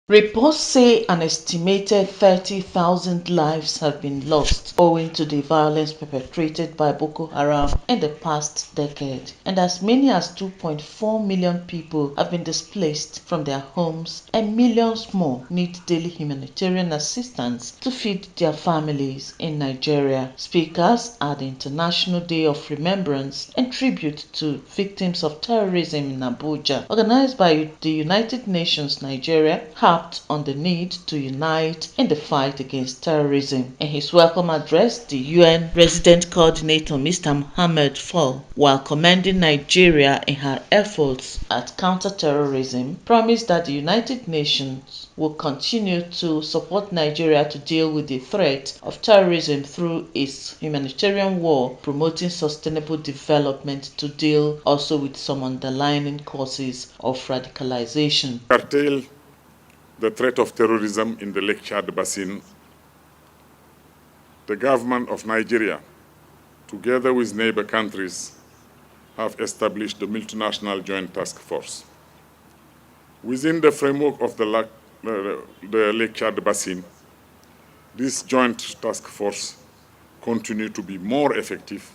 Reports say an estimated 30,000 lives have been lost owing to the violence perpetrated by Boko Haram in the past decade, and as many as 2.4 million people have been displaced from their homes, and millions more need daily humanitarian assistance to feed their families in Nigeria. Speakers at the International Day of Remembrance and Tribute to Victims of Terrorism in Abuja, organized by the United Nations Nigeria, on the need to unite in the fight against terrorism. In his welcome address, the UN Resident Coordinator Mr. Mohammed Fall, while commending Nigeria in her efforts at counter-terrorism, promised that the United Nations will continue to support Nigeria to deal with the threat of terrorism through its humanitarian war, promoting sustainable development to deal also with some underlying causes of radicalization. The threat of terrorism in the Lake Chad Basin, the government of Nigeria, together with neighbor countries, have established the Multinational Joint Task Force. Within the framework of the Lake Chad Basin, this joint task force continues to be more effective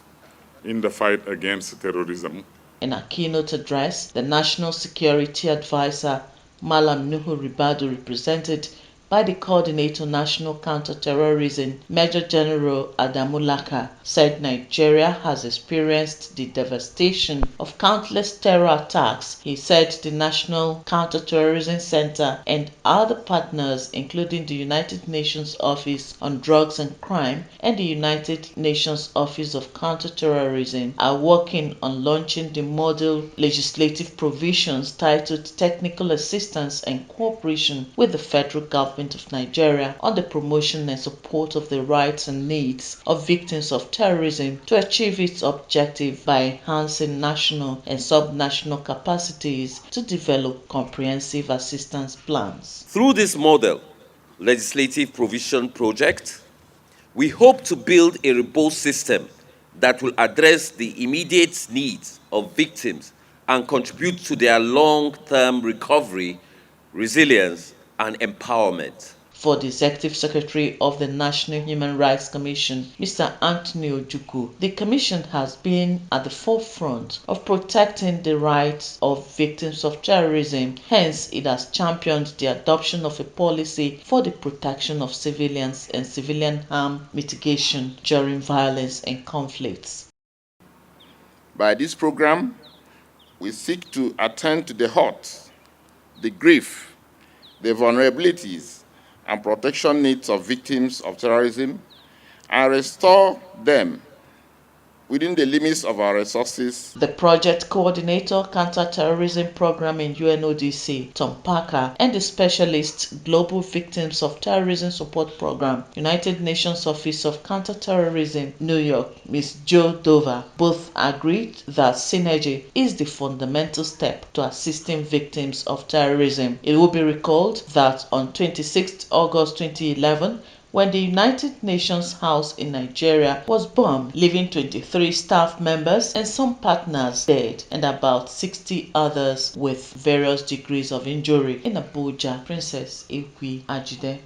in the fight against terrorism. In a keynote address, the National Security Advisor Malam Nuhu Ribadu, represented by the Coordinator National Counter-Terrorism Major General Adamu Laka, said Nigeria has experienced the devastation of countless terror attacks. He said the National Counter-Terrorism Center and other partners, including the United Nations Office on Drugs and Crime and the United Nations Office of Counter-Terrorism, are working on launching the model legislative provisions titled Technical Assistance and Cooperation with the Federal Government of Nigeria on the promotion and support of the rights and needs of victims of terrorism to achieve its objective by enhancing national and subnational capacities to develop comprehensive assistance plans. Through this model legislative provision project, we hope to build a robust system that will address the immediate needs of victims and contribute to their long-term recovery, resilience, and empowerment. For the Executive Secretary of the National Human Rights Commission, Mr. Anthony Ojukwu, the Commission has been at the forefront of protecting the rights of victims of terrorism. Hence, it has championed the adoption of a policy for the protection of civilians and civilian harm mitigation during violence and conflicts. By this program, we seek to attend to the hurt, the grief, the vulnerabilities, and protection needs of victims of terrorism and restore them within the limits of our resources. The project coordinator, counter-terrorism program in UNODC, Tom Parker, and the specialist Global Victims of Terrorism Support Program, United Nations Office of Counter-Terrorism, New York, Ms. Jo Dover, both agreed that synergy is the fundamental step to assisting victims of terrorism. It will be recalled that on 26 August 2011, when the United Nations House in Nigeria was bombed, leaving 23 staff members and some partners dead and about 60 others with various degrees of injury. In Abuja, Princess Ikwi Ajide